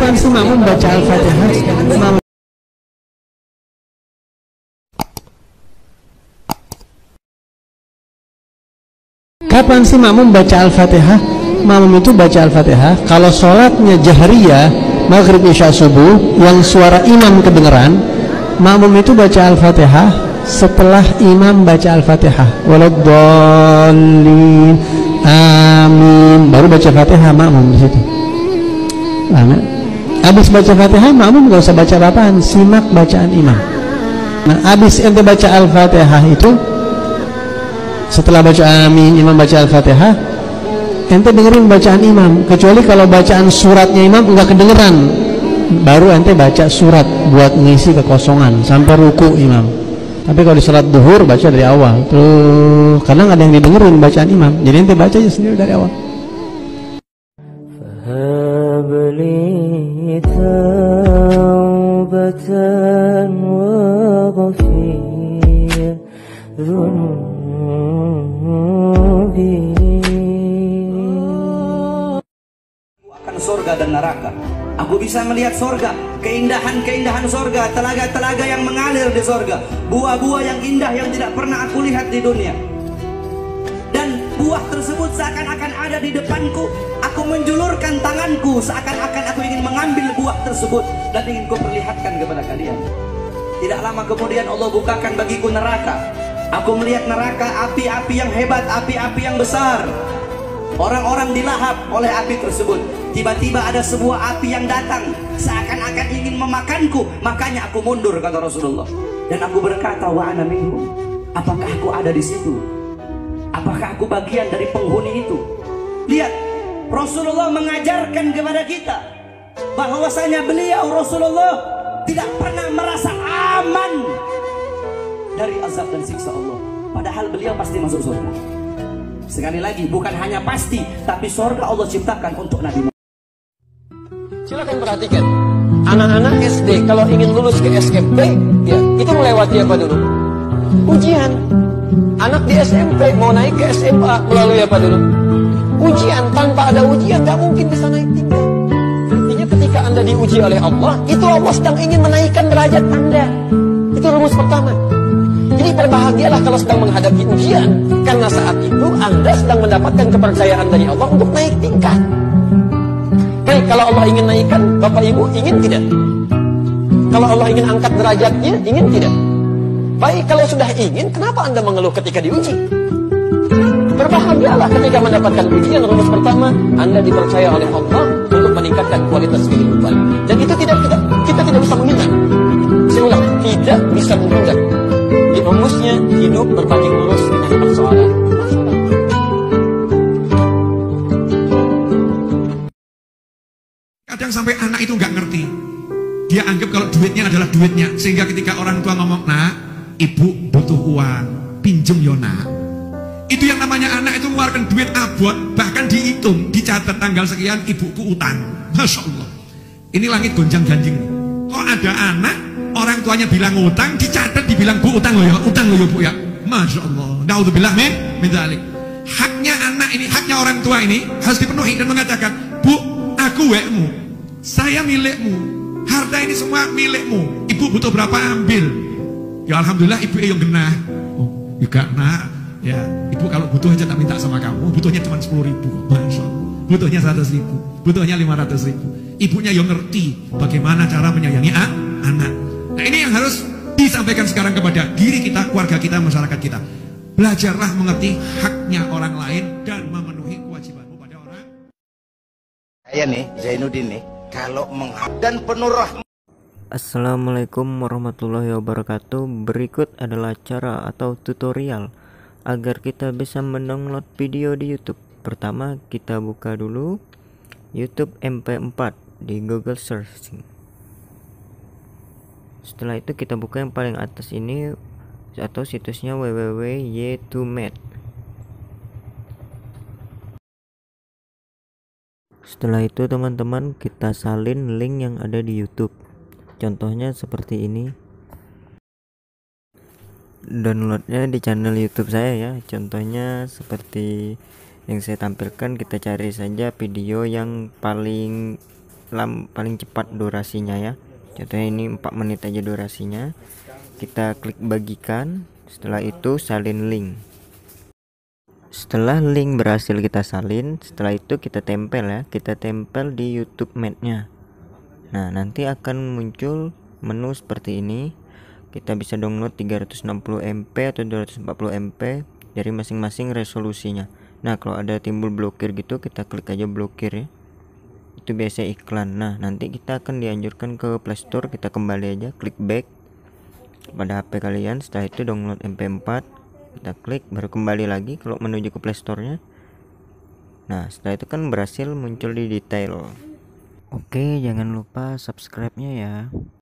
Kapan sih makmum baca Al-Fatihah? Kapan sih makmum baca Al-Fatihah? Makmum itu baca Al-Fatihah kalau sholatnya jahriyah, maghrib isya subuh, yang suara imam kedengeran, makmum itu baca Al-Fatihah setelah imam baca Al-Fatihah. Waladdallin, amin, baru baca Fatihah makmum di situ. Habis baca Fatihah makmum nggak usah baca apaan, simak bacaan imam. Nah, habis ente baca Al-Fatihah itu, setelah baca amin, imam baca Al-Fatihah, ente dengerin bacaan imam, kecuali kalau bacaan suratnya imam enggak kedengeran, baru ente baca surat buat ngisi kekosongan sampai ruku imam. Tapi kalau di salat duhur baca dari awal tuh, karena nggak ada yang didengerin bacaan imam, jadi ente baca aja sendiri dari awal. Akan surga dan neraka. Aku bisa melihat surga, keindahan-keindahan surga, telaga-telaga yang mengalir di surga, buah-buah yang indah yang tidak pernah aku lihat di dunia. Dan buah tersebut seakan-akan ada di depanku. Aku menjulurkan tanganku seakan-akan aku ingin mengambil buah tersebut dan ingin ku perlihatkan kepada kalian. Tidak lama kemudian Allah bukakan bagiku neraka. Aku melihat neraka, api-api yang hebat, api-api yang besar. Orang-orang dilahap oleh api tersebut. Tiba-tiba ada sebuah api yang datang seakan-akan ingin memakanku. Makanya aku mundur, kata Rasulullah. Dan aku berkata, wa ana minhum. Apakah aku ada di situ? Apakah aku bagian dari penghuni itu? Lihat, Rasulullah mengajarkan kepada kita bahwasanya beliau Rasulullah tidak pernah merasa aman dari azab dan siksa Allah. Padahal beliau pasti masuk surga. Sekali lagi, bukan hanya pasti, tapi surga Allah ciptakan untuk Nabi Muhammad. Silakan perhatikan, anak-anak SD kalau ingin lulus ke SMP, ya itu melewati apa dulu? Ujian. Anak di SMP mau naik ke SMA melalui apa dulu? Ujian. Tanpa ada ujian nggak mungkin bisa naik tinggi. Artinya ketika Anda diuji oleh Allah, itu Allah sedang ingin menaikkan derajat Anda. Itu rumus pertama. Jadi berbahagialah kalau sedang menghadapi ujian, karena saat itu Anda sedang mendapatkan kepercayaan dari Allah untuk naik tingkat. Baik, kalau Allah ingin naikkan, Bapak Ibu ingin tidak? Kalau Allah ingin angkat derajatnya, ingin tidak? Baik, kalau sudah ingin, kenapa Anda mengeluh ketika diuji? Berbahagialah ketika mendapatkan ujian. Rumus pertama, Anda dipercaya oleh Allah untuk meningkatkan kualitas kehidupan. Dan itu kita tidak bisa menghindar. Saya ulang, tidak bisa menghindar. Di rumusnya, hidup berbanding lurus dengan persoalan. Kadang sampai anak itu nggak ngerti. Dia anggap kalau duitnya adalah duitnya. Sehingga ketika orang tua ngomong, nak, ibu butuh uang, pinjem yo nak. Itu yang namanya anak itu mengeluarkan duit abot, bahkan dihitung, dicatat tanggal sekian, ibuku utang. Masya Allah. Ini langit gonjang ganjing. Kok ada anak, orang tuanya bilang utang, dicatat dibilang bu utang loh ya bu ya. Masya Allah. Naudzubillah min dzalik. Haknya anak ini, haknya orang tua ini harus dipenuhi dan mengatakan, bu, aku wekmu, saya milikmu, harta ini semua milikmu. Ibu butuh berapa ambil. Ya alhamdulillah ibu yang genah. Oh, juga nak. Ya, ibu kalau butuh aja tak minta sama kamu, butuhnya cuma 10.000, Masya Allah. Butuhnya 100.000, butuhnya 500.000. Ibunya yang ngerti bagaimana cara menyayangi anak. Nah ini yang harus disampaikan sekarang kepada diri kita, keluarga kita, masyarakat kita. Belajarlah mengerti haknya orang lain dan memenuhi kewajibanmu pada orang. Saya nih, Zainuddin nih, kalau dan penuh rahmat. Assalamualaikum warahmatullahi wabarakatuh. Berikut adalah cara atau tutorial agar kita bisa mendownload video di YouTube. Pertama, kita buka dulu YouTube MP4 di Google Searching. Setelah itu kita buka yang paling atas ini atau situsnya www.y2med. Setelah itu teman-teman, kita salin link yang ada di YouTube. Contohnya seperti ini. Downloadnya di channel YouTube saya ya. Contohnya seperti yang saya tampilkan, kita cari saja video yang paling paling cepat durasinya ya. Contohnya ini 4 menit aja durasinya. Kita klik bagikan, setelah itu salin link. Setelah link berhasil kita salin, setelah itu kita tempel ya, kita tempel di YouTube Mate-nya. Nah, nanti akan muncul menu seperti ini. Kita bisa download 360 MB atau 240 MB dari masing-masing resolusinya. Nah, kalau ada timbul blokir gitu, kita klik aja blokir ya. Itu biasa iklan. Nah, nanti kita akan dianjurkan ke Play Store, kita kembali aja, klik back pada HP kalian. Setelah itu download MP4, kita klik, baru kembali lagi kalau menuju ke Play Store-nya. Nah, setelah itu kan berhasil muncul di detail. Oke, jangan lupa subscribe-nya ya.